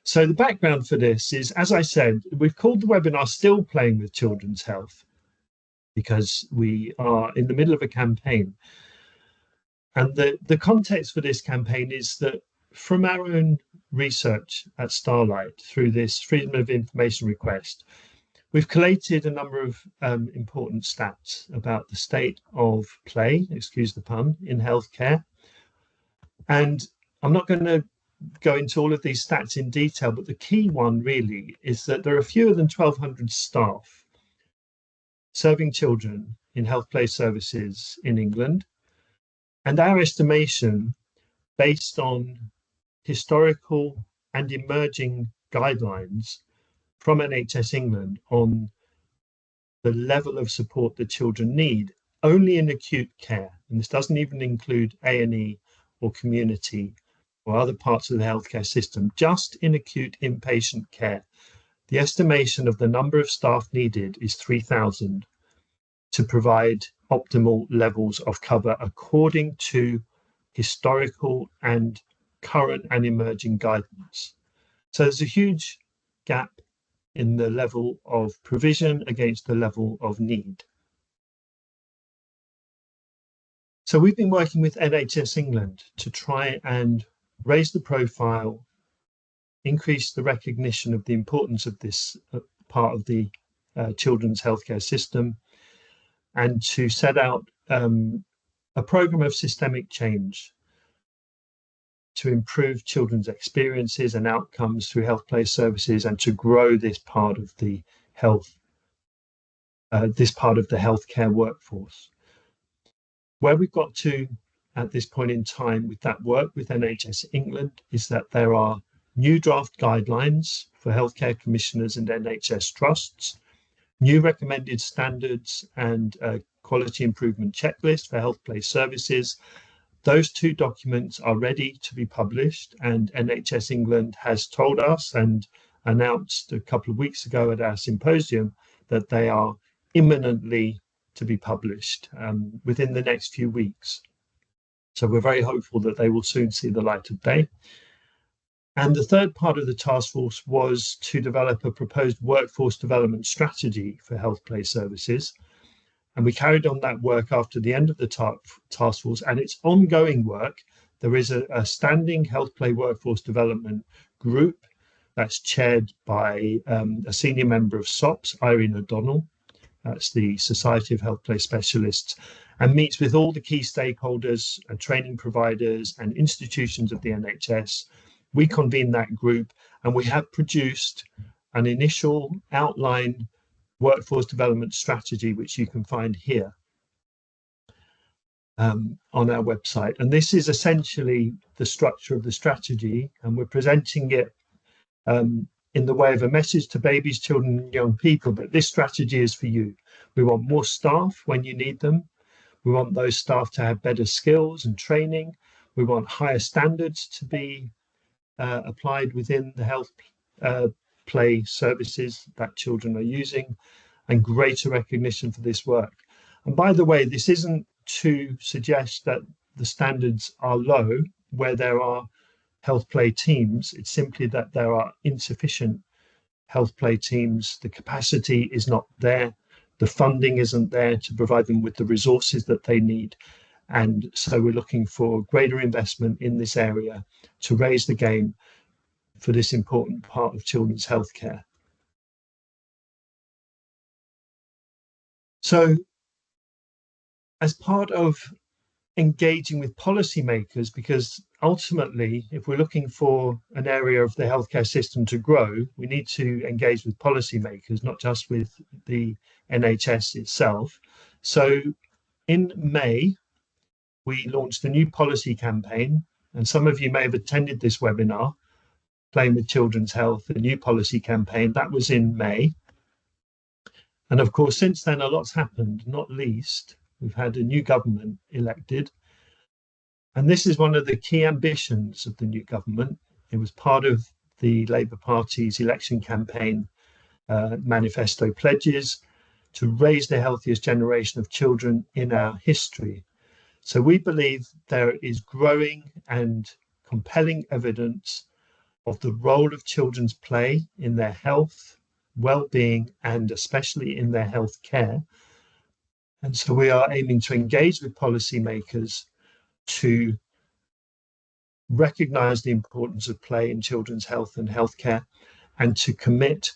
So the background for this is, as I said, we've called the webinar Still Playing with Children's Health because we are in the middle of a campaign. And the context for this campaign is that from our own research at Starlight through this Freedom of Information request, we've collated a number of important stats about the state of play, excuse the pun, in healthcare. And I'm not going to go into all of these stats in detail, but the key one really is that there are fewer than 1,200 staff serving children in health play services in England. And our estimation, based on historical and emerging guidelines from NHS England on the level of support that children need, only in acute care, and this doesn't even include A&E or community or other parts of the healthcare system, just in acute inpatient care, the estimation of the number of staff needed is 3,000 to provide optimal levels of cover according to historical and current and emerging guidance. So there's a huge gap in the level of provision against the level of need. So we've been working with NHS England to try and raise the profile, increase the recognition of the importance of this part of the children's healthcare system, and to set out a program of systemic change to improve children's experiences and outcomes through health play services, and to grow this part of the healthcare workforce. Where we've got to at this point in time with that work with NHS England is that there are new draft guidelines for healthcare commissioners and NHS trusts, new recommended standards and quality improvement checklist for health play services. Those two documents are ready to be published, and NHS England has told us and announced a couple of weeks ago at our symposium that they are imminently to be published within the next few weeks. So we're very hopeful that they will soon see the light of day. And the third part of the task force was to develop a proposed workforce development strategy for health play services. And we carried on that work after the end of the task force, and it's ongoing work. There is a standing health play workforce development group that's chaired by a senior member of SOPS, Irene O'Donnell. That's the Society of Health Play Specialists, and meets with all the key stakeholders and training providers and institutions of the NHS. We convene that group, and we have produced an initial outline workforce development strategy, which you can find here on our website. And this is essentially the structure of the strategy, and we're presenting it in the way of a message to babies, children, and young people, but this strategy is for you. We want more staff when you need them. We want those staff to have better skills and training. We want higher standards to be applied within the health play services that children are using, and greater recognition for this work. And by the way, this isn't to suggest that the standards are low where there are health play teams. It's simply that there are insufficient health play teams. The capacity is not there. The funding isn't there to provide them with the resources that they need. And so we're looking for greater investment in this area to raise the game for this important part of children's healthcare. So as part of engaging with policymakers, because ultimately, if we're looking for an area of the healthcare system to grow, we need to engage with policymakers, not just with the NHS itself. So in May, we launched a new policy campaign, and some of you may have attended this webinar, Playing with Children's Health, a new policy campaign. That was in May. And of course, since then, a lot's happened, not least, we've had a new government elected. And this is one of the key ambitions of the new government. It was part of the Labour Party's election campaign manifesto pledges to raise the healthiest generation of children in our history. So we believe there is growing and compelling evidence of the role of children's play in their health, well-being, and especially in their health care. And so we are aiming to engage with policymakers to recognize the importance of play in children's health and healthcare, and to commit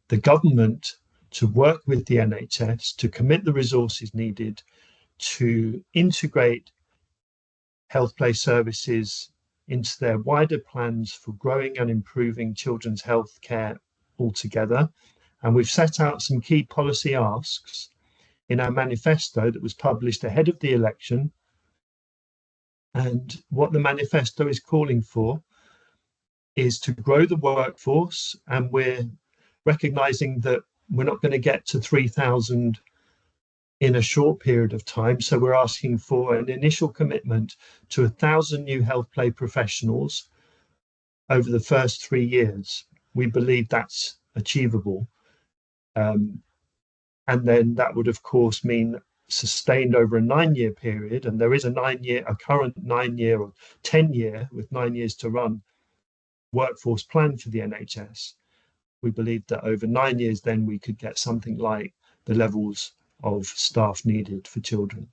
the government to work with the NHS to commit the resources needed to integrate health play services into their wider plans for growing and improving children's health care altogether. And we've set out some key policy asks in our manifesto that was published ahead of the election. And what the manifesto is calling for is to grow the workforce, and we're recognizing that we're not going to get to 3,000 in a short period of time. So we're asking for an initial commitment to 1,000 new health play professionals over the first 3 years. We believe that's achievable. And then that would, of course, mean sustained over a 9-year period. And there is a current 9-year or 10-year with 9 years to run workforce plan for the NHS. We believe that over 9 years, then we could get something like the levels of staff needed for children.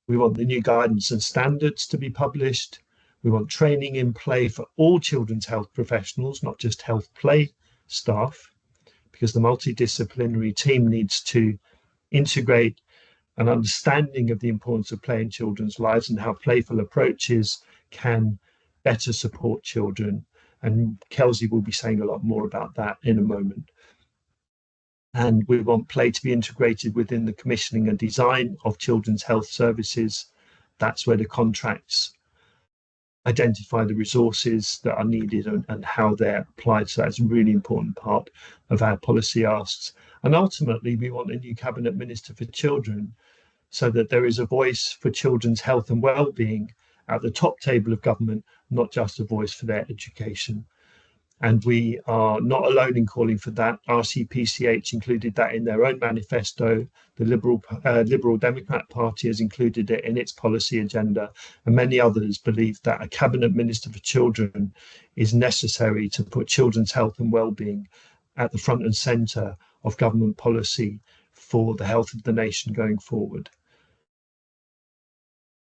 We want the new guidance and standards to be published. We want training in play for all children's health professionals, not just health play staff, because the multidisciplinary team needs to integrate an understanding of the importance of play in children's lives and how playful approaches can better support children. And Kelsey will be saying a lot more about that in a moment. And we want play to be integrated within the commissioning and design of children's health services. That's where the contracts identify the resources that are needed and how they're applied. So that's a really important part of our policy asks. And ultimately, we want a new Cabinet Minister for Children so that there is a voice for children's health and well-being at the top table of government, not just a voice for their education. And we are not alone in calling for that. RCPCH included that in their own manifesto. The Liberal Democrat Party has included it in its policy agenda. And many others believe that a Cabinet Minister for Children is necessary to put children's health and well-being at the front and centre of government policy for the health of the nation going forward.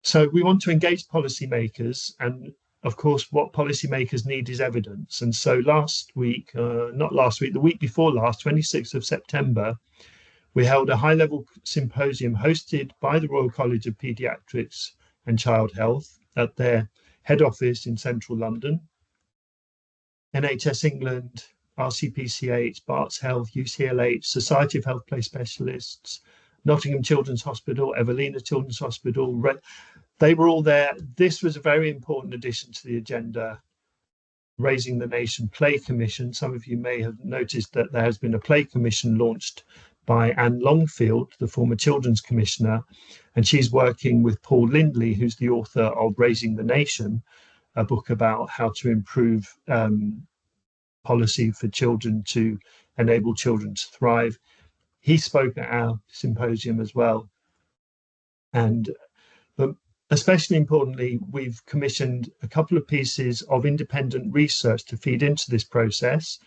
So we want to engage policymakers, and of course, what policymakers need is evidence. And so the week before last, 26th of September, we held a high-level symposium hosted by the Royal College of Paediatrics and Child Health at their head office in central London. NHS England, RCPCH, Barts Health, UCLH, Society of Health Play Specialists, Nottingham Children's Hospital, Evelina Children's Hospital, they were all there. This was a very important addition to the agenda, Raising the Nation Play Commission. Some of you may have noticed that there has been a play commission launched by Anne Longfield, the former Children's Commissioner, and she's working with Paul Lindley, who's the author of Raising the Nation, a book about how to improve policy for children to enable children to thrive. He spoke at our symposium as well. But especially importantly, we've commissioned a couple of pieces of independent research to feed into this process.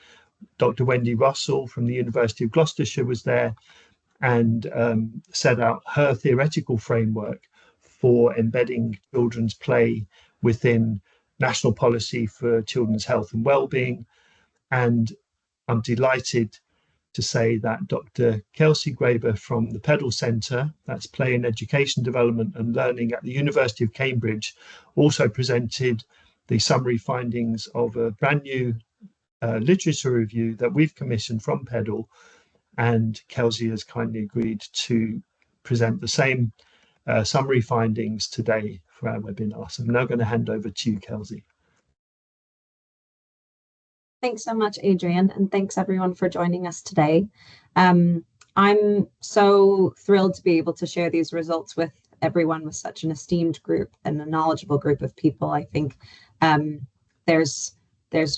Dr. Wendy Russell from the University of Gloucestershire was there and set out her theoretical framework for embedding children's play within national policy for children's health and well-being. And I'm delighted to say that Dr. Kelsey Graber from the Peddle Centre, that's Play in Education Development and Learning at the University of Cambridge, also presented the summary findings of a brand new literature review that we've commissioned from Peddle, and Kelsey has kindly agreed to present the same summary findings today for our webinar. So I'm now going to hand over to you, Kelsey. Thanks so much, Adrian, and thanks everyone for joining us today. I'm so thrilled to be able to share these results with everyone, with such an esteemed group and a knowledgeable group of people. I think there's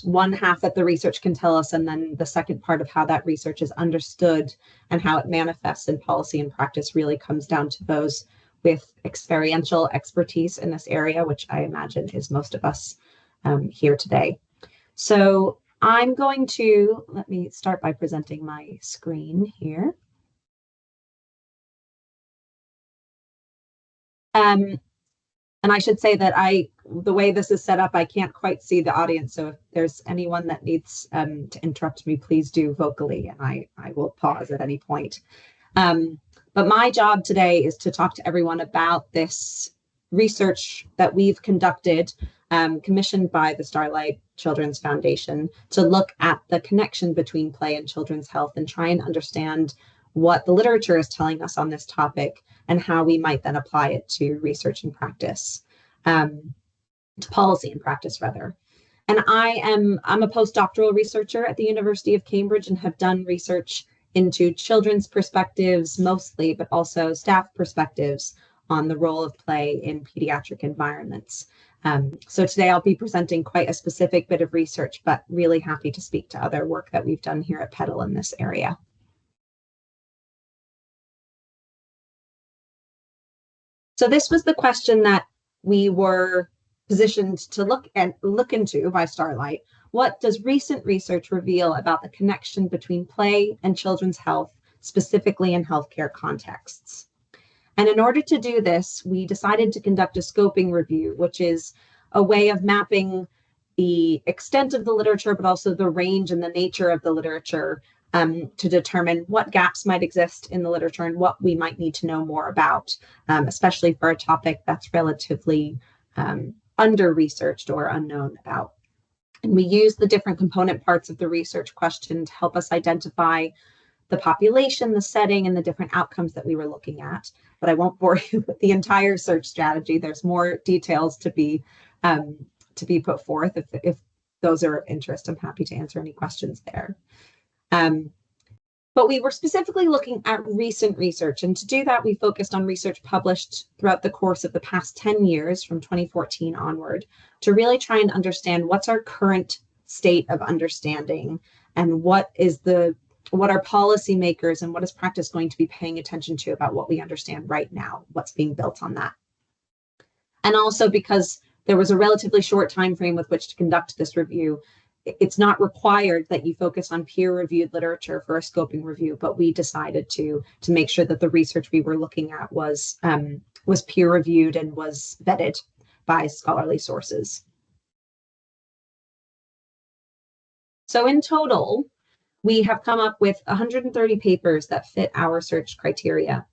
one half that the research can tell us, and then the second part of how that research is understood and how it manifests in policy and practice really comes down to those with experiential expertise in this area, which I imagine is most of us here today. So I'm going to, let me start by presenting my screen here. And I should say that the way this is set up, I can't quite see the audience. So if there's anyone that needs to interrupt me, please do vocally, and I will pause at any point. But my job today is to talk to everyone about this research that we've conducted, commissioned by the Starlight Children's Foundation, to look at the connection between play and children's health and try and understand what the literature is telling us on this topic and how we might then apply it to research and practice, to policy and practice rather. And I'm a postdoctoral researcher at the University of Cambridge and have done research into children's perspectives mostly, but also staff perspectives on the role of play in pediatric environments. So today I'll be presenting quite a specific bit of research, but really happy to speak to other work that we've done here at PEDAL in this area. So this was the question that we were positioned to look into by Starlight. What does recent research reveal about the connection between play and children's health, specifically in healthcare contexts? And in order to do this, we decided to conduct a scoping review, which is a way of mapping the extent of the literature, but also the range and the nature of the literature, to determine what gaps might exist in the literature and what we might need to know more about, especially for a topic that's relatively under-researched or unknown about. And we use the different component parts of the research question to help us identify the population, the setting, and the different outcomes that we were looking at. But I won't bore you with the entire search strategy. There's more details to be put forth. If those are of interest, I'm happy to answer any questions there. But we were specifically looking at recent research. And to do that, we focused on research published throughout the course of the past 10 years from 2014 onward to really try and understand what's our current state of understanding and what are policymakers and what is practice going to be paying attention to about what we understand right now, what's being built on that. And also because there was a relatively short time frame with which to conduct this review, it's not required that you focus on peer-reviewed literature for a scoping review, but we decided to make sure that the research we were looking at was peer-reviewed and was vetted by scholarly sources. So in total, we have come up with 130 papers that fit our search criteria.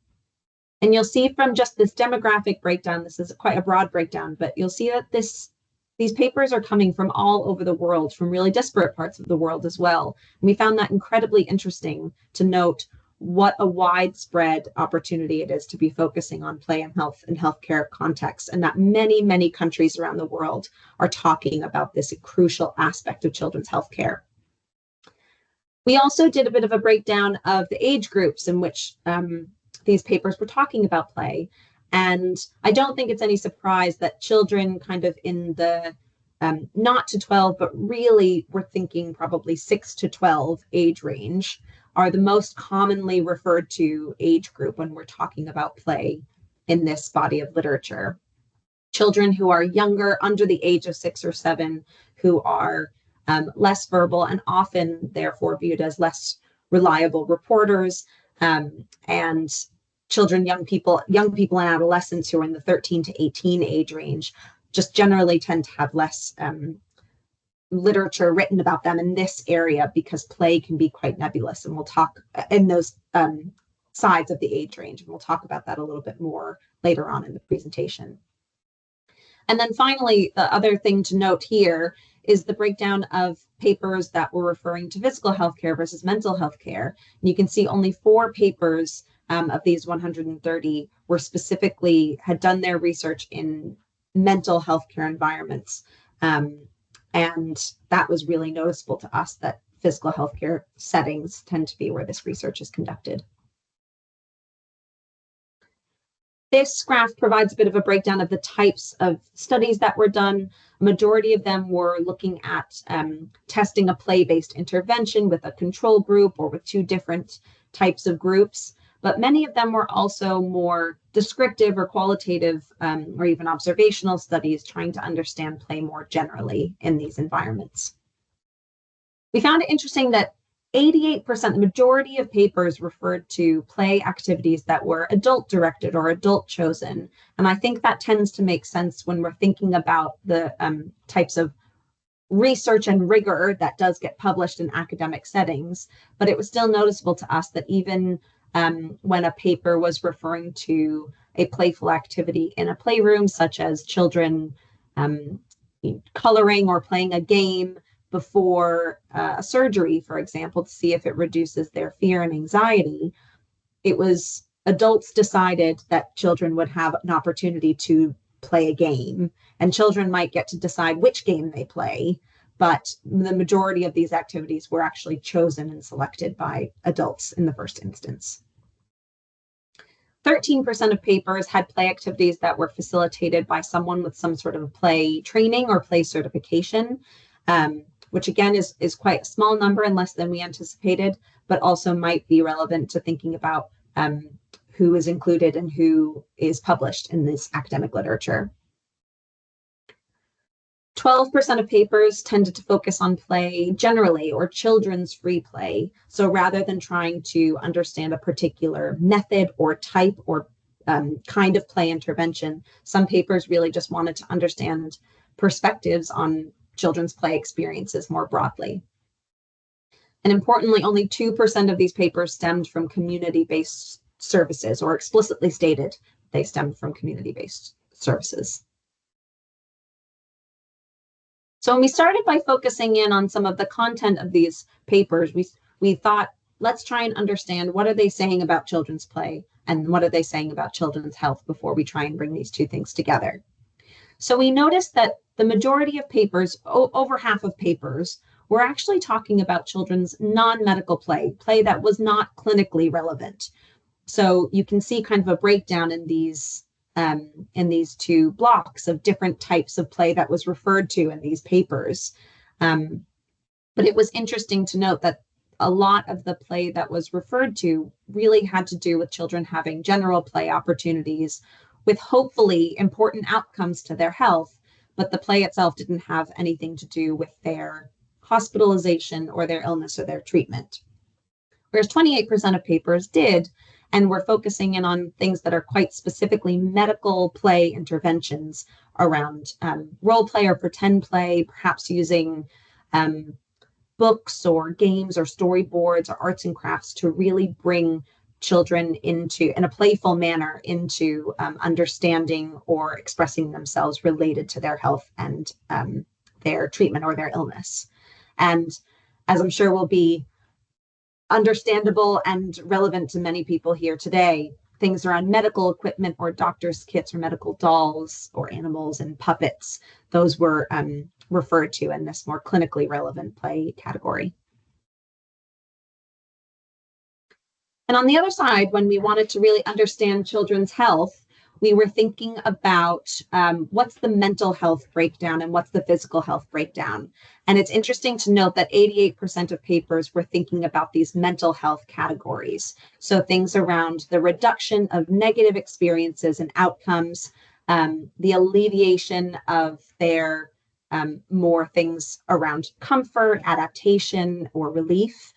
And you'll see from just this demographic breakdown, this is quite a broad breakdown, but you'll see that these papers are coming from all over the world, from really disparate parts of the world as well. And we found that incredibly interesting to note what a widespread opportunity it is to be focusing on play and health and healthcare contexts, and that many, many countries around the world are talking about this crucial aspect of children's healthcare. We also did a bit of a breakdown of the age groups in which these papers were talking about play. And I don't think it's any surprise that children kind of in the not to 12, but really we're thinking probably 6 to 12 age range are the most commonly referred to age group when we're talking about play in this body of literature. Children who are younger, under the age of 6 or 7, who are less verbal and often therefore viewed as less reliable reporters, and children, young people and adolescents who are in the 13 to 18 age range just generally tend to have less literature written about them in this area because play can be quite nebulous. And we'll talk in those sides of the age range. And we'll talk about that a little bit more later on in the presentation. And then finally, the other thing to note here is the breakdown of papers that were referring to physical healthcare versus mental healthcare. And you can see only 4 papers of these 130 were had done their research in mental healthcare environments. And that was really noticeable to us that physical healthcare settings tend to be where this research is conducted. This graph provides a bit of a breakdown of the types of studies that were done. A majority of them were looking at testing a play-based intervention with a control group or with 2 different types of groups. But many of them were also more descriptive or qualitative or even observational studies trying to understand play more generally in these environments. We found it interesting that 88%, the majority of papers referred to play activities that were adult directed or adult chosen. And I think that tends to make sense when we're thinking about the types of research and rigor that does get published in academic settings. But it was still noticeable to us that even when a paper was referring to a playful activity in a playroom, such as children coloring or playing a game before a surgery, for example, to see if it reduces their fear and anxiety, it was adults decided that children would have an opportunity to play a game, and children might get to decide which game they play, but the majority of these activities were actually chosen and selected by adults in the first instance. 13% of papers had play activities that were facilitated by someone with some sort of play training or play certification, which again is quite a small number and less than we anticipated, but also might be relevant to thinking about who is included and who is published in this academic literature. 12% of papers tended to focus on play generally, or children's free play. So rather than trying to understand a particular method or type or kind of play intervention, some papers really just wanted to understand perspectives on children's play experiences more broadly. And importantly, only 2% of these papers stemmed from community-based services, or explicitly stated they stemmed from community-based services. So when we started by focusing in on some of the content of these papers, we thought, let's try and understand what are they saying about children's play and what are they saying about children's health before we try and bring these two things together. So we noticed that the majority of papers, over half of papers, were actually talking about children's non-medical play that was not clinically relevant. So you can see kind of a breakdown in these two blocks of different types of play that was referred to in these papers. But it was interesting to note that a lot of the play that was referred to really had to do with children having general play opportunities with hopefully important outcomes to their health, but the play itself didn't have anything to do with their hospitalization or their illness or their treatment. Whereas 28% of papers did, and we're focusing in on things that are quite specifically medical play interventions around role play or pretend play, perhaps using books or games or storyboards or arts and crafts to really bring children into, in a playful manner, into understanding or expressing themselves related to their health and their treatment or their illness. And as I'm sure will be understandable and relevant to many people here today, things around medical equipment or doctor's kits or medical dolls or animals and puppets, those were referred to in this more clinically relevant play category. And on the other side, when we wanted to really understand children's health, we were thinking about what's the mental health breakdown and what's the physical health breakdown. And it's interesting to note that 88% of papers were thinking about these mental health categories. So things around the reduction of negative experiences and outcomes, the alleviation of their more things around comfort, adaptation, or relief,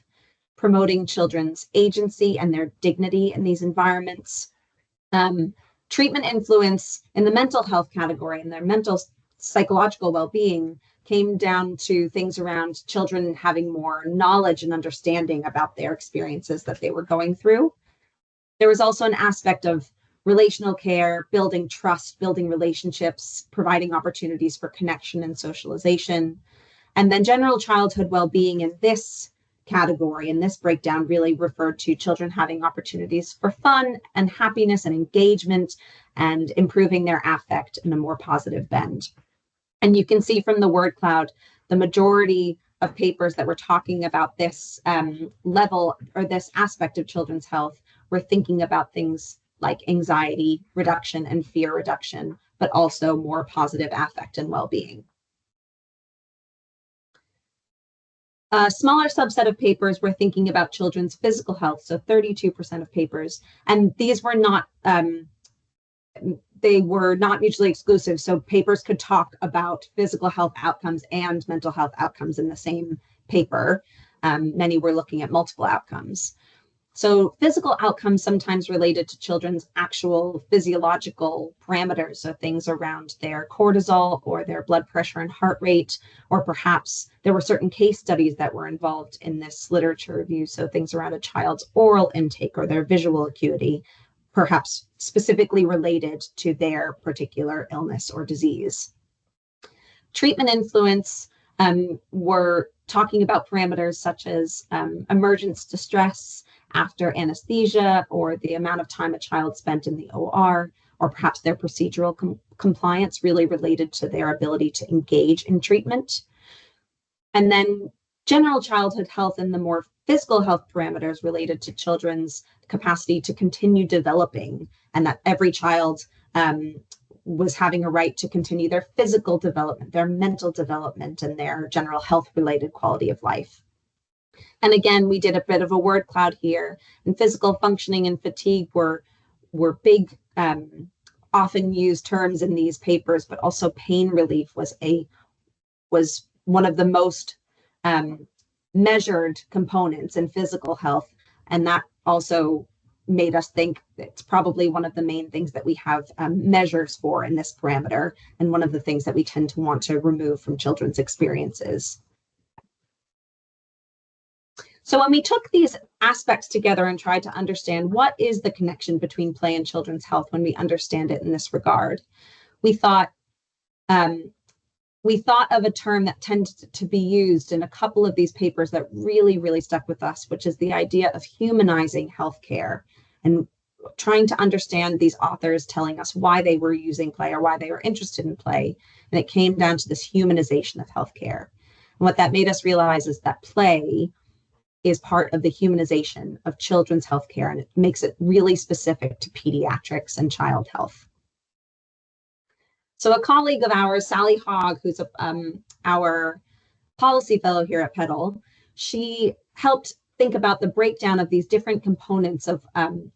promoting children's agency and their dignity in these environments. Treatment influence in the mental health category and their mental psychological well-being came down to things around children having more knowledge and understanding about their experiences that they were going through. There was also an aspect of relational care, building trust, building relationships, providing opportunities for connection and socialization. And then general childhood well-being in this category, and this breakdown really referred to children having opportunities for fun and happiness and engagement and improving their affect in a more positive bend. And you can see from the word cloud, the majority of papers that were talking about this level or this aspect of children's health were thinking about things like anxiety reduction and fear reduction, but also more positive affect and well-being. A smaller subset of papers were thinking about children's physical health, so 32% of papers, and these were not, they were not mutually exclusive, so papers could talk about physical health outcomes and mental health outcomes in the same paper. Many were looking at multiple outcomes. So physical outcomes sometimes related to children's actual physiological parameters, so things around their cortisol or their blood pressure and heart rate, or perhaps there were certain case studies that were involved in this literature review, so things around a child's oral intake or their visual acuity, perhaps specifically related to their particular illness or disease. Treatment influence were talking about parameters such as emergence distress after anesthesia, or the amount of time a child spent in the OR, or perhaps their procedural compliance, really related to their ability to engage in treatment. And then general childhood health and the more physical health parameters related to children's capacity to continue developing, and that every child was having a right to continue their physical development, their mental development, and their general health related quality of life. And again, we did a bit of a word cloud here, and physical functioning and fatigue were big, often used terms in these papers, but also pain relief was one of the most measured components in physical health. And that also made us think it's probably one of the main things that we have measures for in this parameter, and one of the things that we tend to want to remove from children's experiences. So when we took these aspects together and tried to understand what is the connection between play and children's health when we understand it in this regard, we thought of a term that tended to be used in a couple of these papers that really, really stuck with us, which is the idea of humanizing healthcare, and trying to understand these authors telling us why they were using play or why they were interested in play. And it came down to this humanization of healthcare. And what that made us realize is that play is part of the humanization of children's healthcare, and it makes it really specific to pediatrics and child health. So a colleague of ours, Sally Hogg, who's our policy fellow here at PEDAL, she helped think about the breakdown of these different components of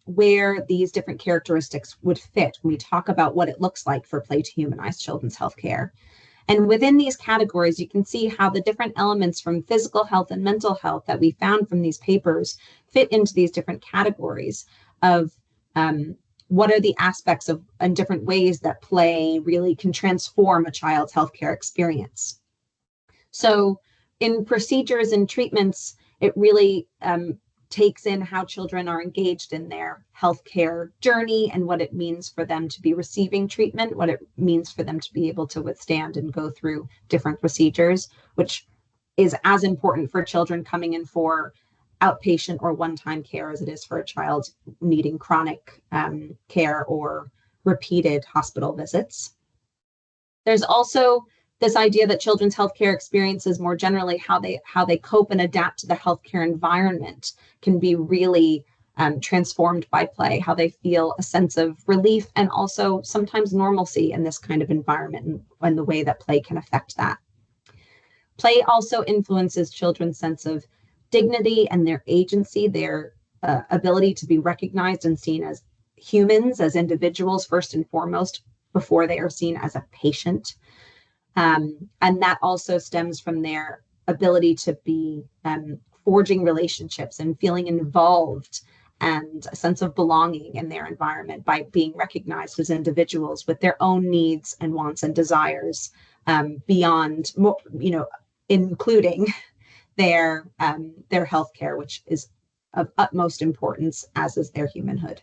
where these different characteristics would fit when we talk about what it looks like for play to humanize children's healthcare. And within these categories, you can see how the different elements from physical health and mental health that we found from these papers fit into these different categories of what are the aspects of and different ways that play really can transform a child's healthcare experience. So in procedures and treatments, it really takes in how children are engaged in their healthcare journey and what it means for them to be receiving treatment, what it means for them to be able to withstand and go through different procedures, which is as important for children coming in for outpatient or one-time care as it is for a child needing chronic care or repeated hospital visits. There's also this idea that children's healthcare experiences more generally, how they cope and adapt to the healthcare environment, can be really transformed by play, how they feel a sense of relief and also sometimes normalcy in this kind of environment, and the way that play can affect that. Play also influences children's sense of dignity and their agency, their ability to be recognized and seen as humans, as individuals first and foremost, before they are seen as a patient. And that also stems from their ability to be forging relationships and feeling involved and a sense of belonging in their environment by being recognized as individuals with their own needs and wants and desires beyond, including their healthcare, which is of utmost importance, as is their humanhood.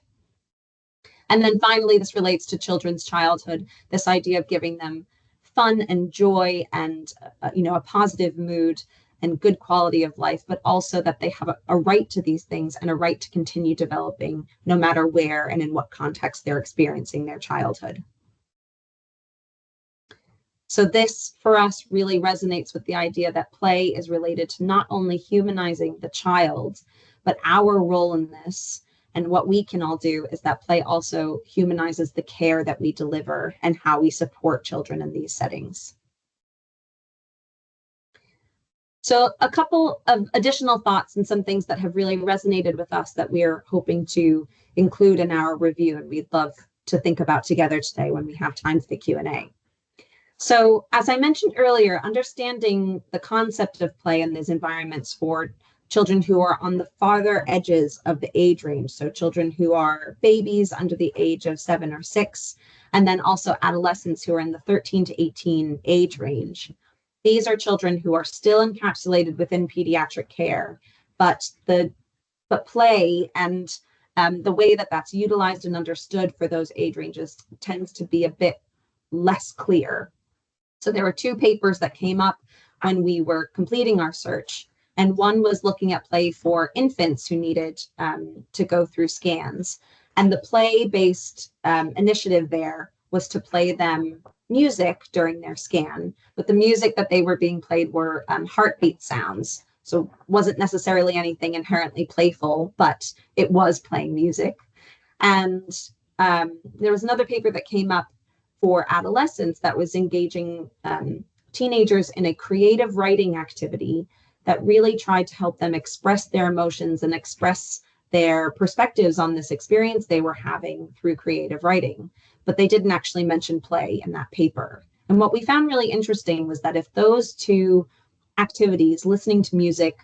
And then finally, this relates to children's childhood, this idea of giving them fun and joy and a positive mood and good quality of life, but also that they have a right to these things and a right to continue developing no matter where and in what context they're experiencing their childhood. So this, for us, really resonates with the idea that play is related to not only humanizing the child, but our role in this. And what we can all do is that play also humanizes the care that we deliver and how we support children in these settings. So a couple of additional thoughts and some things that have really resonated with us that we're hoping to include in our review, and we'd love to think about together today when we have time for the Q&A. So, as I mentioned earlier, understanding the concept of play in these environments for children who are on the farther edges of the age range, so children who are babies under the age of 7 or 6, and then also adolescents who are in the 13 to 18 age range. These are children who are still encapsulated within pediatric care, but play and the way that that's utilized and understood for those age ranges tends to be a bit less clear. So there were two papers that came up when we were completing our search, and one was looking at play for infants who needed to go through scans. And the play-based initiative there was to play them music during their scan, but the music that they were being played were heartbeat sounds. So wasn't necessarily anything inherently playful, but it was playing music. And there was another paper that came up for adolescents that was engaging teenagers in a creative writing activity that really tried to help them express their emotions and express their perspectives on this experience they were having through creative writing. But they didn't actually mention play in that paper. And what we found really interesting was that if those two activities, listening to music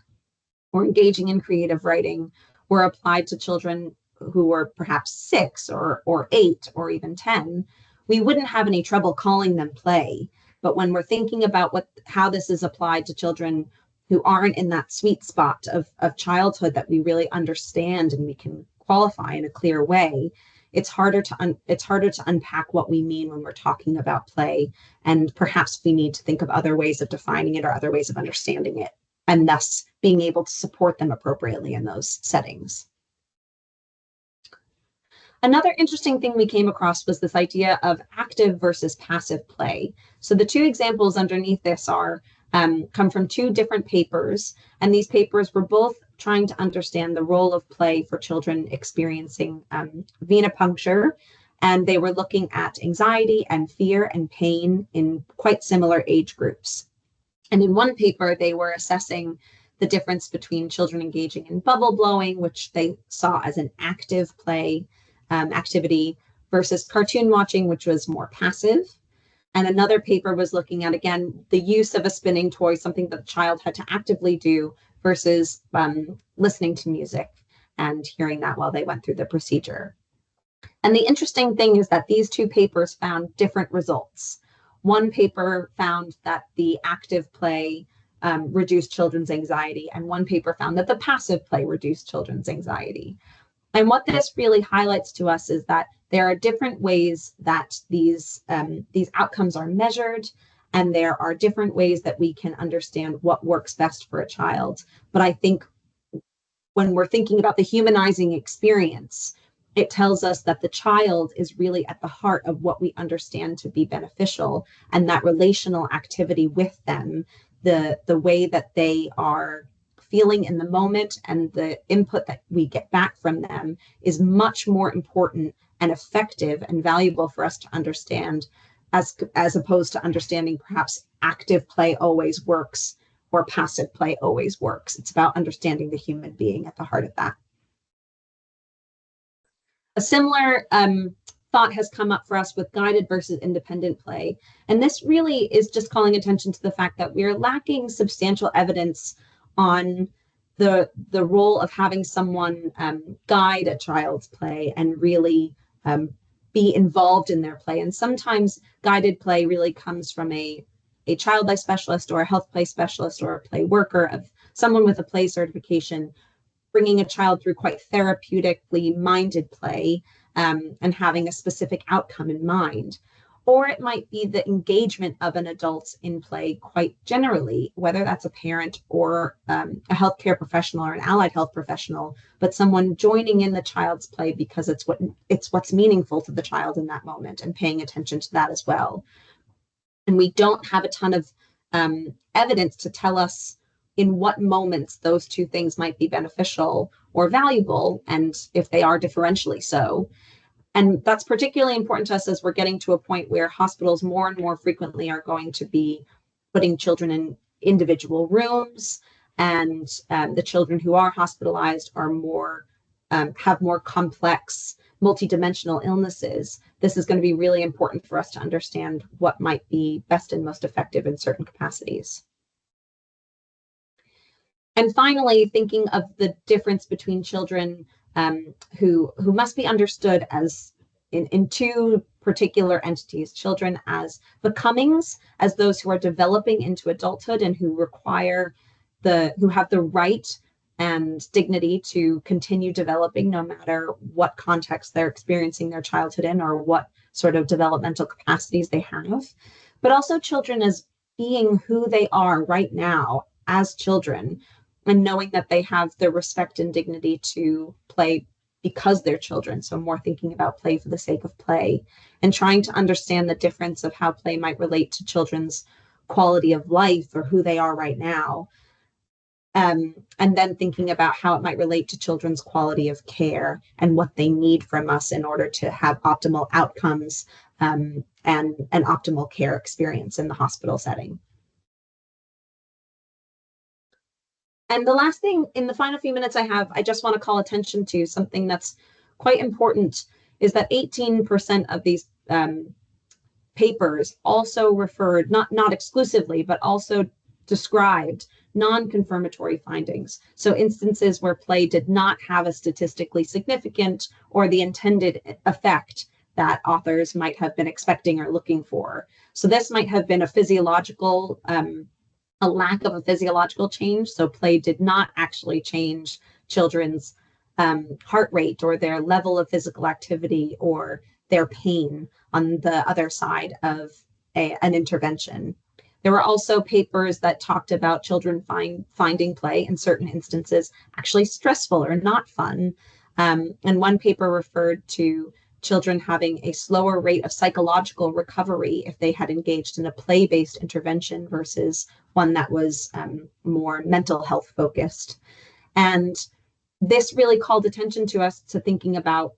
or engaging in creative writing, were applied to children who were perhaps 6 or 8 or even 10, we wouldn't have any trouble calling them play. But when we're thinking about how this is applied to children who aren't in that sweet spot of childhood that we really understand and we can qualify in a clear way, it's harder to unpack what we mean when we're talking about play. And perhaps we need to think of other ways of defining it or other ways of understanding it, and thus being able to support them appropriately in those settings. Another interesting thing we came across was this idea of active versus passive play. So the two examples underneath this come from two different papers, and these papers were both trying to understand the role of play for children experiencing venipuncture, and they were looking at anxiety and fear and pain in quite similar age groups. And in one paper, they were assessing the difference between children engaging in bubble blowing, which they saw as an active play activity, versus cartoon watching, which was more passive. And another paper was looking at, again, the use of a spinning toy, something that the child had to actively do, versus listening to music and hearing that while they went through the procedure. And the interesting thing is that these two papers found different results. One paper found that the active play reduced children's anxiety, and one paper found that the passive play reduced children's anxiety. And what this really highlights to us is that there are different ways that these outcomes are measured, and there are different ways that we can understand what works best for a child. But I think when we're thinking about the humanizing experience, it tells us that the child is really at the heart of what we understand to be beneficial, and that relational activity with them, the way that they are feeling in the moment and the input that we get back from them, is much more important and effective and valuable for us to understand, as opposed to understanding perhaps active play always works or passive play always works. It's about understanding the human being at the heart of that. A similar thought has come up for us with guided versus independent play. And this really is just calling attention to the fact that we're lacking substantial evidence on the role of having someone guide a child's play and really be involved in their play. And sometimes guided play really comes from a child life specialist or a health play specialist or a play worker, of someone with a play certification, bringing a child through quite therapeutically minded play and having a specific outcome in mind. Or it might be the engagement of an adult in play quite generally, whether that's a parent or a healthcare professional or an allied health professional, but someone joining in the child's play because it's what's meaningful to the child in that moment, and paying attention to that as well. And we don't have a ton of evidence to tell us in what moments those two things might be beneficial or valuable, and if they are differentially so. And that's particularly important to us as we're getting to a point where hospitals more and more frequently are going to be putting children in individual rooms, and the children who are hospitalized are have more complex multidimensional illnesses, this is going to be really important for us to understand what might be best and most effective in certain capacities. And finally, thinking of the difference between children who must be understood as in two particular entities: children as becomings, as those who are developing into adulthood and who have the right and dignity to continue developing no matter what context they're experiencing their childhood in or what sort of developmental capacities they have, but also children as being who they are right now as children, and knowing that they have the respect and dignity to play because they're children. So more thinking about play for the sake of play, and trying to understand the difference of how play might relate to children's quality of life or who they are right now. And then thinking about how it might relate to children's quality of care and what they need from us in order to have optimal outcomes and an optimal care experience in the hospital setting. And the last thing, in the final few minutes I have, I just want to call attention to something that's quite important, is that 18% of these papers also referred, not exclusively, but also described non-confirmatory findings. So instances where play did not have a statistically significant or the intended effect that authors might have been expecting or looking for. So this might have been a physiological a lack of a physiological change. So play did not actually change children's heart rate or their level of physical activity or their pain on the other side of an intervention. There were also papers that talked about children finding play in certain instances actually stressful or not fun. And one paper referred to children having a slower rate of psychological recovery if they had engaged in a play-based intervention versus one that was more mental health focused. And this really called attention to us to thinking about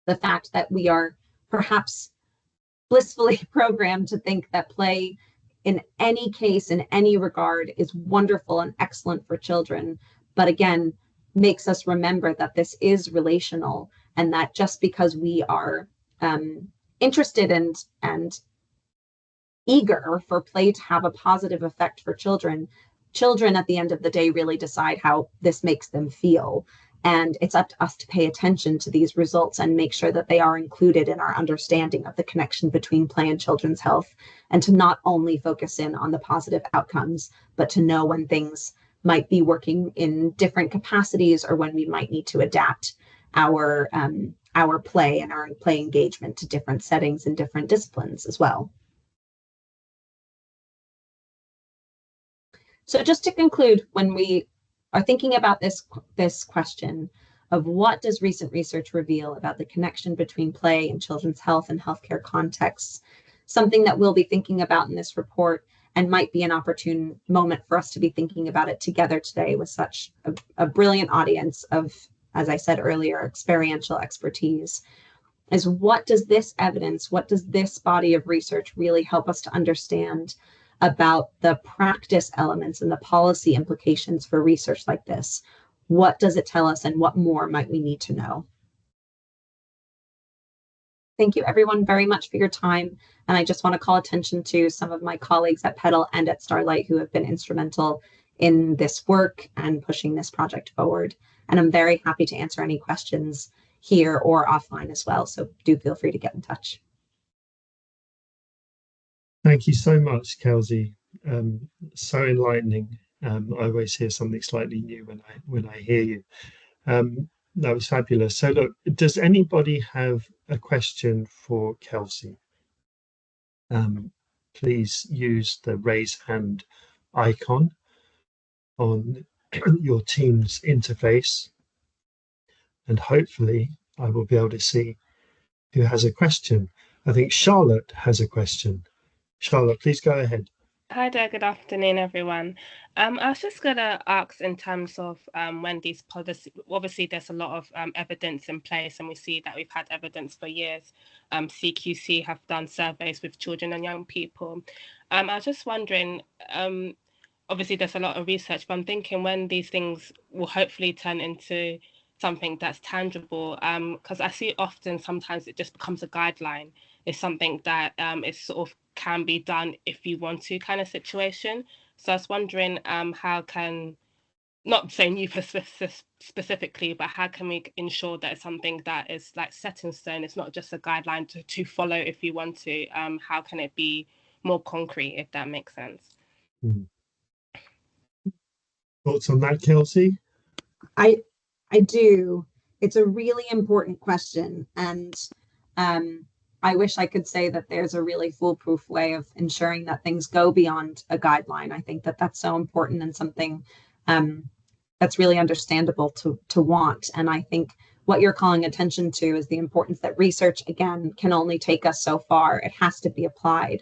the fact that we are perhaps blissfully programmed to think that play in any case, in any regard, is wonderful and excellent for children, but again, makes us remember that this is relational, and that just because we are interested and eager for play to have a positive effect for children, children at the end of the day really decide how this makes them feel. And it's up to us to pay attention to these results and make sure that they are included in our understanding of the connection between play and children's health, and to not only focus in on the positive outcomes, but to know when things might be working in different capacities or when we might need to adapt our play and our play engagement to different settings and different disciplines as well. So just to conclude, when we are thinking about this question of what does recent research reveal about the connection between play and children's health and healthcare contexts, something that we'll be thinking about in this report and might be an opportune moment for us to be thinking about it together today with such a brilliant audience of, as I said earlier, experiential expertise, is what does this evidence, what does this body of research really help us to understand about the practice elements and the policy implications for research like this? What does it tell us, and what more might we need to know? Thank you everyone very much for your time. And I just want to call attention to some of my colleagues at Petal and at Starlight who have been instrumental in this work and pushing this project forward. And I'm very happy to answer any questions here or offline as well. So do feel free to get in touch. Thank you so much, Kelsey. So enlightening. I always hear something slightly new when I hear you. That was fabulous. So look, does anybody have a question for Kelsey? Please use the raise hand icon on your Teams interface, and hopefully I will be able to see who has a question. I think Charlotte has a question. Charlotte, please go ahead. Hi there, good afternoon, everyone. I was just going to ask in terms of when these policies, obviously there's a lot of evidence in place, and we see that we've had evidence for years. CQC have done surveys with children and young people. I was just wondering, obviously there's a lot of research, but I'm thinking when these things will hopefully turn into something that's tangible, because I see often sometimes it just becomes a guideline. It's something that is sort of can be done if you want to kind of situation. So I was wondering how can, not saying you specifically, but how can we ensure that it's something that is like set in stone? It's not just a guideline to follow if you want to. How can it be more concrete, if that makes sense? Thoughts on that, Kelsey? I do. It's a really important question, and I wish I could say that there's a really foolproof way of ensuring that things go beyond a guideline. I think that that's so important and something that's really understandable to want. And I think what you're calling attention to is the importance that research, again, can only take us so far. It has to be applied.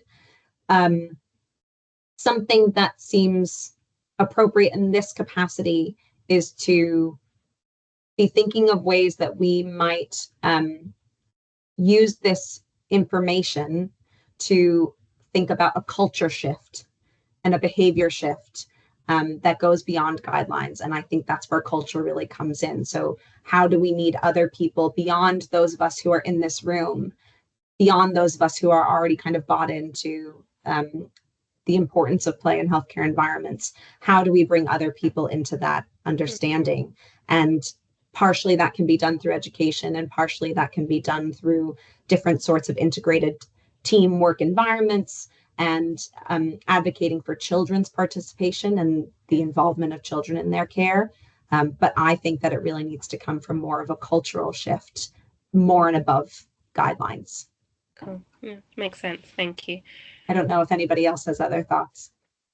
Something that seems appropriate in this capacity is to be thinking of ways that we might use this information to think about a culture shift and a behavior shift that goes beyond guidelines. And I think that's where culture really comes in. So how do we need other people beyond those of us who are in this room, beyond those of us who are already kind of bought into the importance of play in healthcare environments? How do we bring other people into that understanding? And partially that can be done through education, and partially that can be done through different sorts of integrated teamwork environments, and advocating for children's participation and the involvement of children in their care. But I think that it really needs to come from more of a cultural shift, more and above guidelines. Cool. Yeah, makes sense. Thank you. I don't know if anybody else has other thoughts.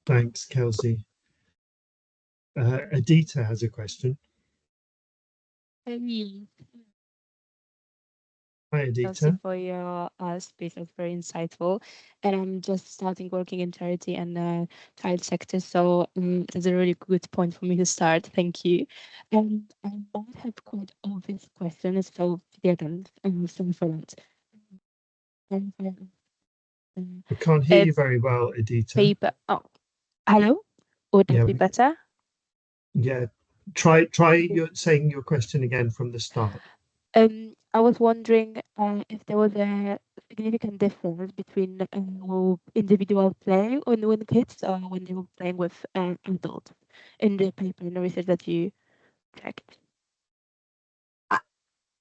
Thanks, Kelsey. Adita has a question. Hi, Kelsey, Adita. for your speech. It's very insightful. And I'm just starting working in charity and child sector, so it's a really good point for me to start. Thank you. And I might have quite obvious questions, so yeah, sorry for that. I can't hear you very well, Adita. Paper. Oh, hello. Would that Yeah, be better? yeah. Try saying your question again from the start. I was wondering if there was a significant difference between individual play when kids or when they were playing with adults in the paper, in the research that you checked.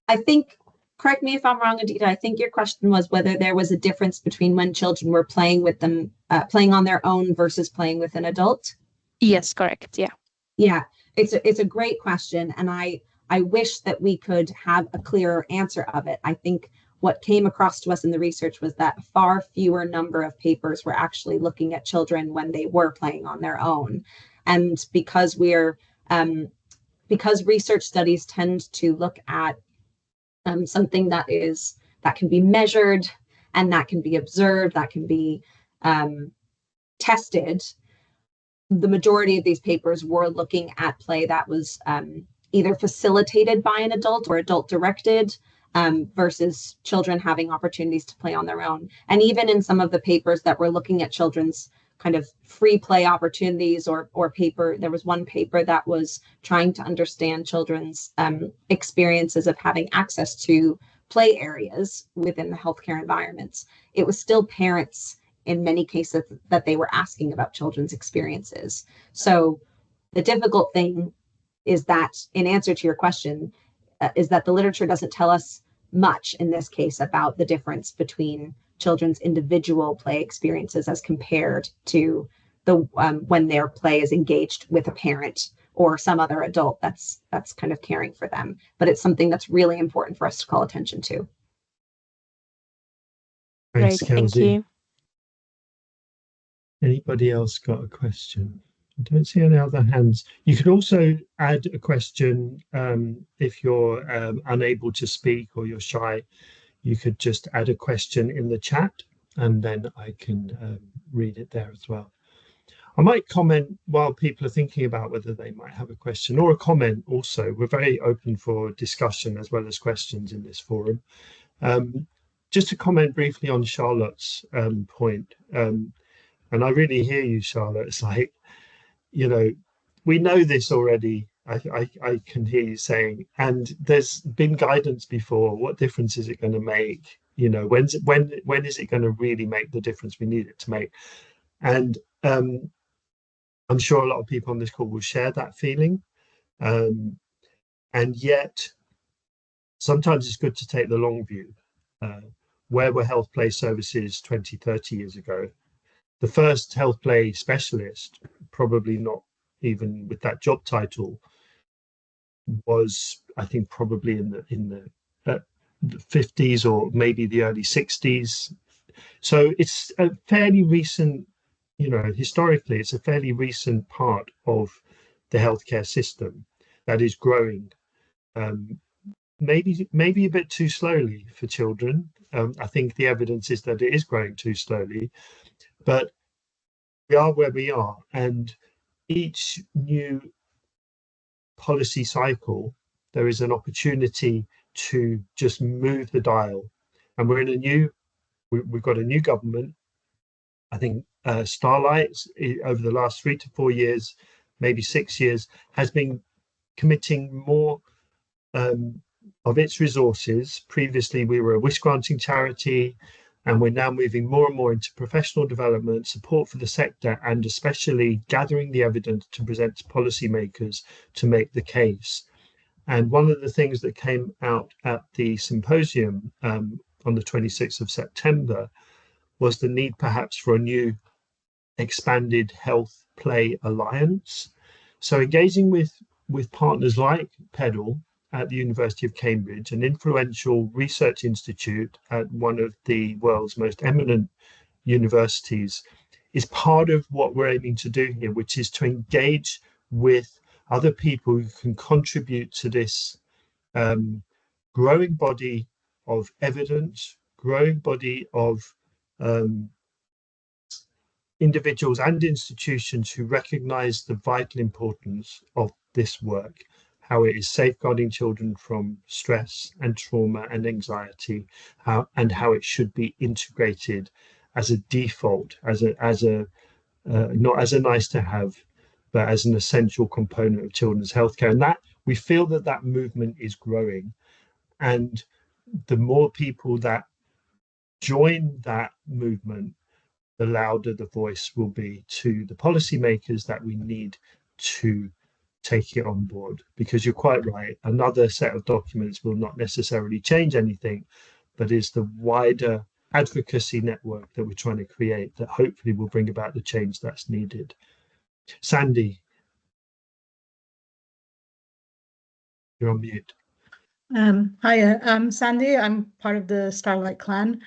I think, correct me if I'm wrong, Adita, I think your question was whether there was a difference between when children were playing with them, playing on their own versus playing with an adult. Yes, correct. Yeah. Yeah, it's a great question, and I wish that we could have a clearer answer of it. I think what came across to us in the research was that far fewer number of papers were actually looking at children when they were playing on their own. And because because research studies tend to look at something that can be measured and that can be observed, that can be tested, the majority of these papers were looking at play that was either facilitated by an adult or adult directed versus children having opportunities to play on their own. And even in some of the papers that were looking at children's kind of free play opportunities or paper, there was one paper that was trying to understand children's experiences of having access to play areas within the healthcare environments. It was still parents in many cases that they were asking about children's experiences. So the difficult thing is that, in answer to your question, is that the literature doesn't tell us much in this case about the difference between children's individual play experiences as compared to the when their play is engaged with a parent or some other adult that's kind of caring for them. But it's something that's really important for us to call attention to. Thanks, Great, Kelsey. thank you. Anybody else got a question? I don't see any other hands. You could also add a question if you're unable to speak or you're shy. You could just add a question in the chat and then I can read it there as well. I might comment while people are thinking about whether they might have a question or a comment also. We're very open for discussion as well as questions in this forum. Just to comment briefly on Charlotte's point. And I really hear you, Charlotte. It's like, you know, we know this already I can hear you saying, and there's been guidance before. What difference is it going to make? You know, when is it going to really make the difference we need it to make? And I'm sure a lot of people on this call will share that feeling. And yet, sometimes it's good to take the long view. Where were health play services 20, 30 years ago? The first health play specialist, probably not even with that job title, was, I think, probably in the 50s or maybe the early 60s. So it's a fairly recent, you know, historically, it's a fairly recent part of the healthcare system that is growing. Maybe a bit too slowly for children. I think the evidence is that it is growing too slowly, but we are where we are, and each new policy cycle, there is an opportunity to just move the dial. And we're in a new, we've got a new government. I think Starlight, over the last 3 to 4 years, maybe 6 years, has been committing more of its resources. Previously, we were a wish granting charity, and we're now moving more and more into professional development, support for the sector, and especially gathering the evidence to present to policymakers to make the case. And one of the things that came out at the symposium on the 26th of September was the need perhaps for a new expanded health play alliance. So engaging with partners like PEDAL at the University of Cambridge, an influential research institute at one of the world's most eminent universities, is part of what we're aiming to do here, which is to engage with other people who can contribute to this growing body of evidence, growing body of individuals and institutions who recognize the vital importance of this work, how it is safeguarding children from stress and trauma and anxiety, how it should be integrated as a default, as a not as a nice to have, but as an essential component of children's healthcare. And that we feel that movement is growing, and the more people that join that movement, the louder the voice will be to the policymakers that we need to take it on board. Because you're quite right, another set of documents will not necessarily change anything, but is the wider advocacy network that we're trying to create that hopefully will bring about the change that's needed. Sandy, you're on mute. Hi, I'm Sandy. I'm part of the Starlight clan.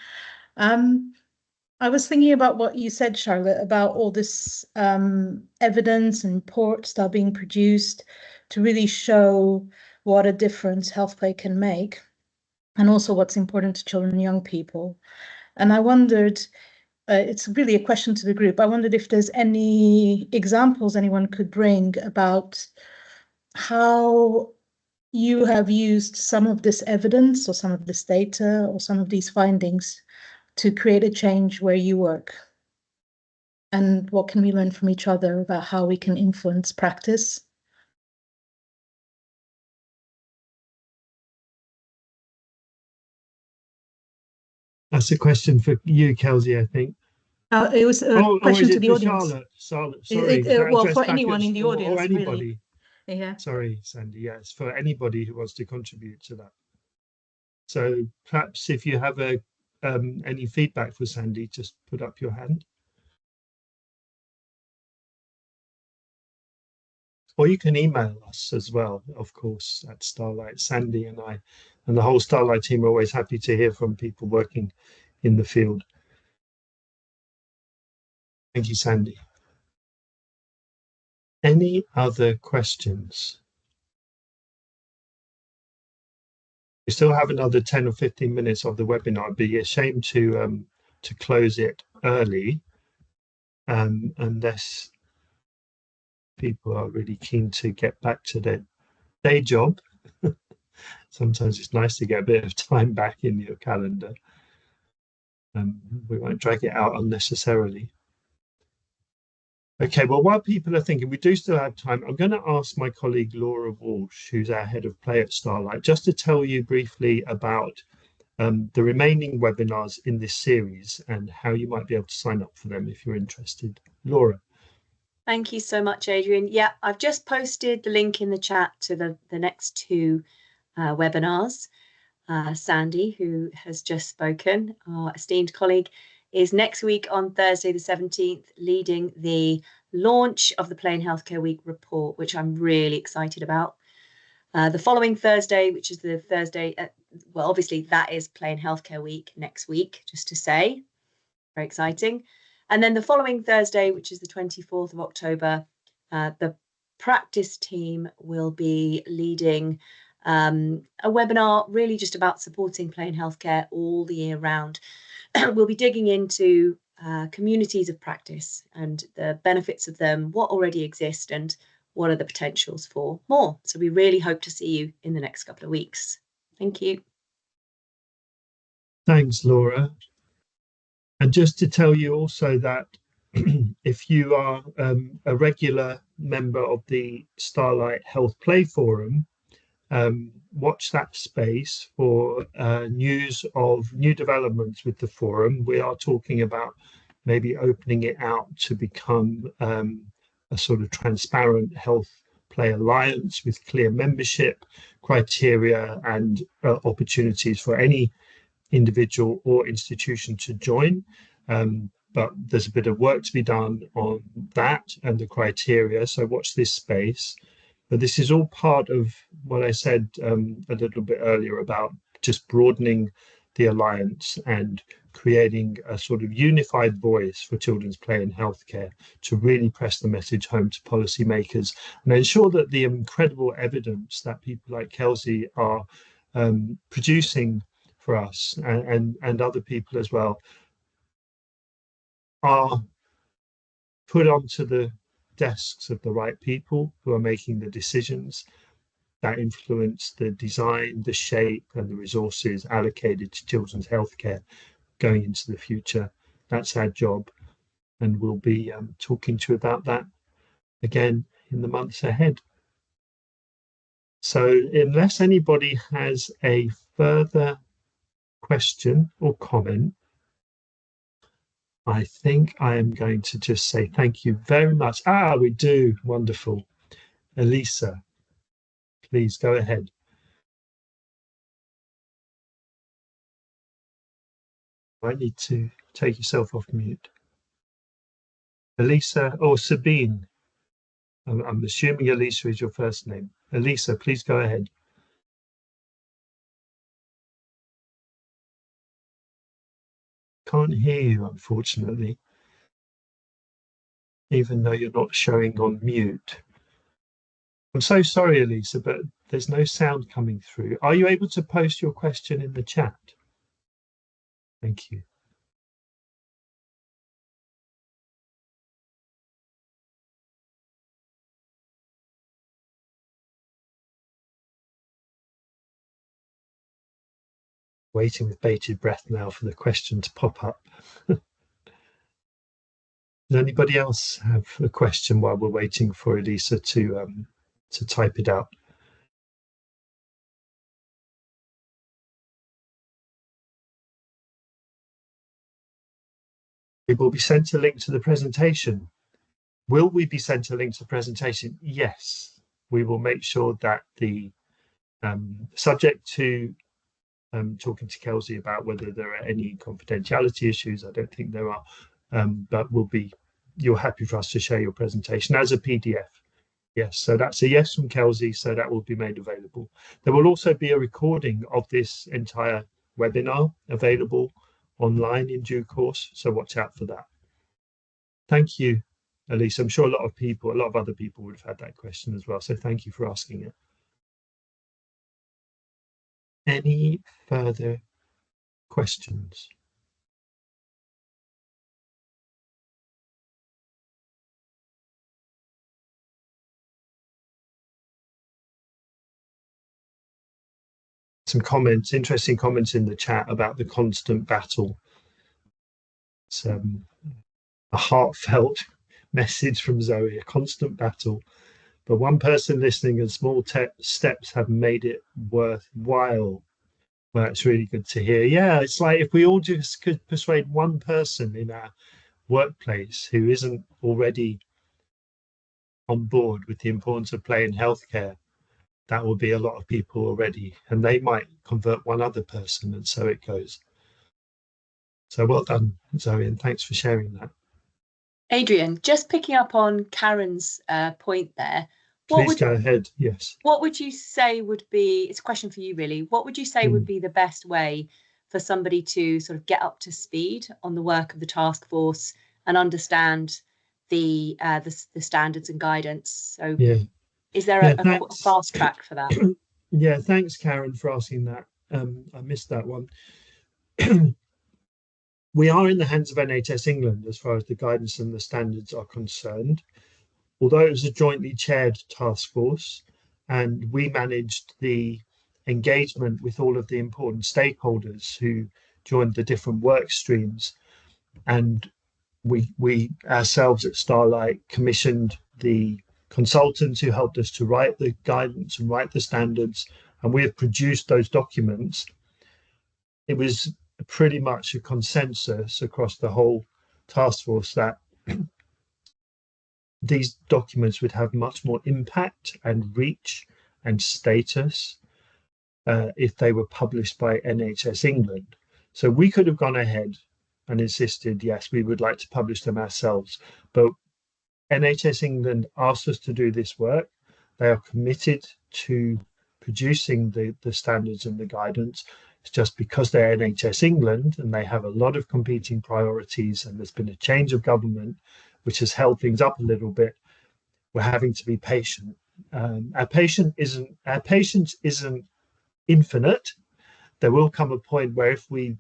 I was thinking about what you said, Charlotte, about all this evidence and reports that are being produced to really show what a difference health play can make, and also what's important to children and young people. And I wondered, it's really a question to the group, I wondered if there's any examples anyone could bring about how you have used some of this evidence or some of this data or some of these findings to create a change where you work. And what can we learn from each other about how we can influence practice? That's a question for you, Kelsey, I think. It was a question to the audience. Charlotte, sorry. Well, for anyone in the audience, or anybody. Really. Yeah. Sorry, Sandy. Yes, for anybody who wants to contribute to that. So perhaps if you have any feedback for Sandy, just put up your hand. Or you can email us as well, of course, at Starlight. Sandy and I and the whole Starlight team are always happy to hear from people working in the field. Thank you, Sandy. Any other questions? We still have another 10 or 15 minutes of the webinar. I'd be ashamed to close it early unless people are really keen to get back to their day job. Sometimes it's nice to get a bit of time back in your calendar. We won't drag it out unnecessarily. Okay, well, while people are thinking, we do still have time. I'm going to ask my colleague Laura Walsh, who's our head of play at Starlight, just to tell you briefly about the remaining webinars in this series and how you might be able to sign up for them if you're interested. Laura. Thank you so much, Adrian. Yeah, I've just posted the link in the chat to the next two webinars. Sandy, who has just spoken, our esteemed colleague, is next week on Thursday the 17th, leading the launch of the Play in Healthcare Week report, which I'm really excited about. The following Thursday, which is the Thursday, well, obviously that is Play in Healthcare Week next week, just to say, very exciting. And then the following Thursday, which is the 24th of October, the practice team will be leading a webinar really just about supporting play in healthcare all the year round. We'll be digging into communities of practice and the benefits of them, what already exist, and what are the potentials for more. So we really hope to see you in the next couple of weeks. Thank you. Thanks, Laura. And just to tell you also that if you are a regular member of the Starlight Health Play Forum, watch that space for news of new developments with the forum. We are talking about maybe opening it out to become a sort of transparent health play alliance with clear membership criteria and opportunities for any individual or institution to join. But there's a bit of work to be done on that and the criteria. So watch this space. But this is all part of what I said a little bit earlier about just broadening the alliance and creating a sort of unified voice for children's play in healthcare to really press the message home to policymakers and ensure that the incredible evidence that people like Kelsey are producing for us and other people as well are put onto the desks of the right people who are making the decisions that influence the design, the shape, and the resources allocated to children's healthcare going into the future. That's our job, and we'll be talking to you about that again in the months ahead. So unless anybody has a further question or comment, I think I am going to just say thank you very much. We do. Wonderful. Elisa, please go ahead. I need to take yourself off mute. Elisa or Sabine. I'm assuming Elisa is your first name. Elisa, please go ahead. Can't hear you, unfortunately, even though you're not showing on mute. I'm so sorry, Elisa, but there's no sound coming through. Are you able to post your question in the chat? Thank you. Waiting with bated breath now for the question to pop up. Does anybody else have a question while we're waiting for Elisa to type it out? We will be sent a link to the presentation. Will we be sent a link to the presentation? Yes. We will make sure that the subject to talking to Kelsey about whether there are any confidentiality issues. I don't think there are, but you're happy for us to share your presentation as a PDF. Yes, so that's a yes from Kelsey, so that will be made available. There will also be a recording of this entire webinar available online in due course, so watch out for that. Thank you, Elise. I'm sure a lot of other people would have had that question as well, so thank you for asking it. Any further questions? Some comments, interesting comments in the chat about the constant battle. It's a heartfelt message from Zoe, a constant battle. But one person listening and small steps have made it worthwhile. Well, it's really good to hear. Yeah, it's like if we all just could persuade one person in our workplace who isn't already on board with the importance of play in healthcare, that will be a lot of people already, and they might convert one other person, and so it goes. So well done, Zoe, and thanks for sharing that. Adrian, just picking up on Karen's point there. Please go ahead. Yes. What would you say would be, it's a question for you really, what would you say would be the best way for somebody to sort of get up to speed on the work of the task force and understand the standards and guidance? So is there a fast track for that? Yeah, thanks, Karen, for asking that. I missed that one. We are in the hands of NHS England as far as the guidance and the standards are concerned. Although it was a jointly chaired task force and we managed the engagement with all of the important stakeholders who joined the different work streams, and we ourselves at Starlight commissioned the consultants who helped us to write the guidance and write the standards, and we have produced those documents. It was pretty much a consensus across the whole task force that these documents would have much more impact and reach and status if they were published by NHS England. So we could have gone ahead and insisted, yes, we would like to publish them ourselves, but NHS England asked us to do this work. They are committed to producing the standards and the guidance. It's just because they're NHS England and they have a lot of competing priorities, and there's been a change of government which has held things up a little bit. We're having to be patient. Our patience isn't infinite. There will come a point where if we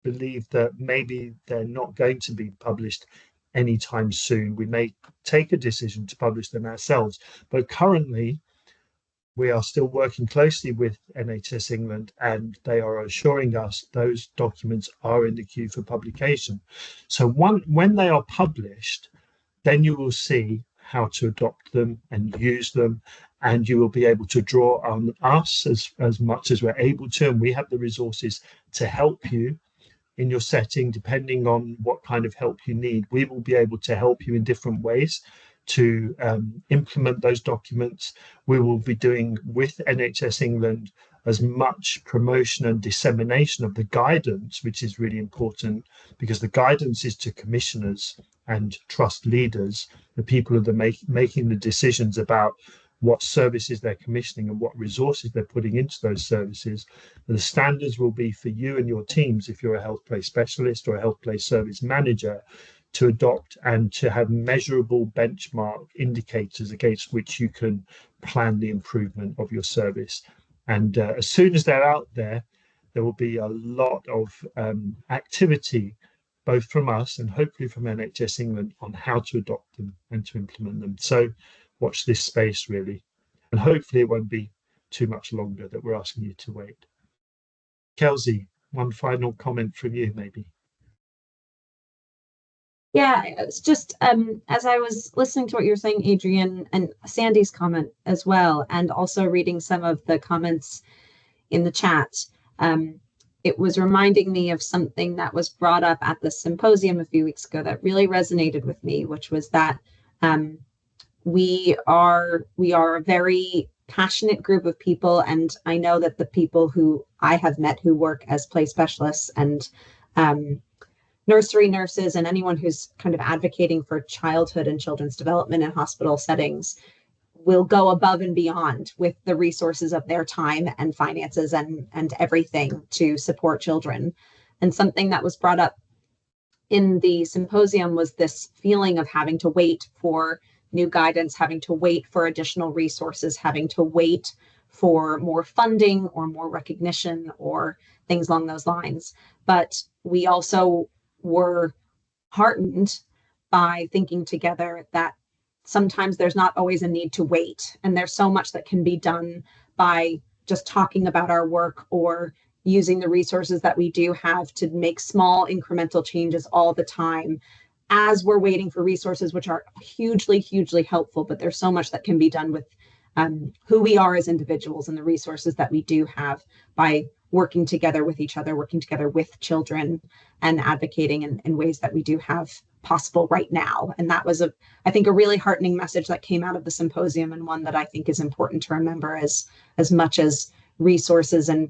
believe that maybe they're not going to be published anytime soon, we may take a decision to publish them ourselves. But currently, we are still working closely with NHS England, and they are assuring us those documents are in the queue for publication. So when they are published, then you will see how to adopt them and use them, and you will be able to draw on us as much as we're able to, and we have the resources to help you in your setting, depending on what kind of help you need. We will be able to help you in different ways to implement those documents. We will be doing with NHS England as much promotion and dissemination of the guidance, which is really important, because the guidance is to commissioners and trust leaders, the people who are making the decisions about what services they're commissioning and what resources they're putting into those services. The standards will be for you and your teams, if you're a health play specialist or a health play service manager, to adopt and to have measurable benchmark indicators against which you can plan the improvement of your service. And as soon as they're out there, there will be a lot of activity, both from us and hopefully from NHS England, on how to adopt them and to implement them. So watch this space, really. And hopefully it won't be too much longer that we're asking you to wait. Kelsey, one final comment from you, maybe. Yeah, it's just as I was listening to what you were saying, Adrian, and Sandy's comment as well, and also reading some of the comments in the chat, it was reminding me of something that was brought up at the symposium a few weeks ago that really resonated with me, which was that we are a very passionate group of people, and I know that the people who I have met who work as play specialists and nursery nurses and anyone who's kind of advocating for childhood and children's development in hospital settings will go above and beyond with the resources of their time and finances and everything to support children. And something that was brought up in the symposium was this feeling of having to wait for new guidance, having to wait for additional resources, having to wait for more funding or more recognition or things along those lines. But we also were heartened by thinking together that sometimes there's not always a need to wait, and there's so much that can be done by just talking about our work or using the resources that we do have to make small incremental changes all the time as we're waiting for resources, which are hugely, hugely helpful, but there's so much that can be done with who we are as individuals and the resources that we do have by working together with each other, working together with children, and advocating in ways that we do have possible right now. And that was, I think, a really heartening message that came out of the symposium, and one that I think is important to remember, as much as resources and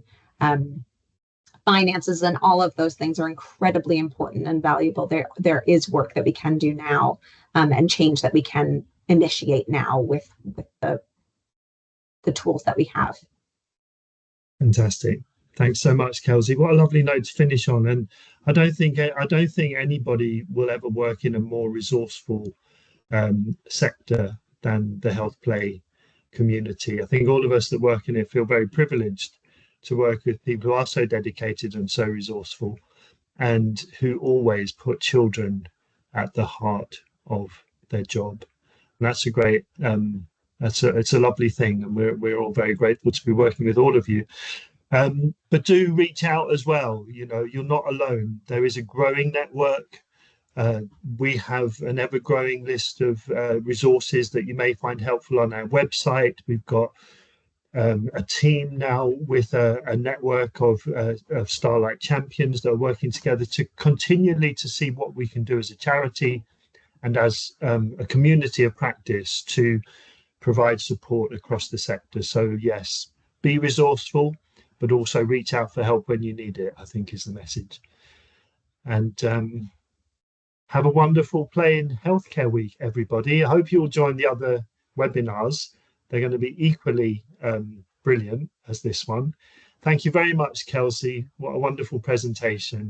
finances and all of those things are incredibly important and valuable. There is work that we can do now, and change that we can initiate now with the tools that we have. Fantastic. Thanks so much, Kelsey. What a lovely note to finish on. And I don't think anybody will ever work in a more resourceful sector than the health play community. I think all of us that work in it feel very privileged to work with people who are so dedicated and so resourceful, and who always put children at the heart of their job. And that's a great, it's a lovely thing, and we're all very grateful to be working with all of you. But do reach out as well. You know, you're not alone. There is a growing network. We have an ever-growing list of resources that you may find helpful on our website. We've got a team now with a network of Starlight champions that are working together to continually to see what we can do as a charity and as a community of practice to provide support across the sector. So yes, be resourceful, but also reach out for help when you need it, I think is the message. And have a wonderful Play in Healthcare Week, everybody. I hope you'll join the other webinars. They're going to be equally brilliant as this one. Thank you very much, Kelsey. What a wonderful presentation.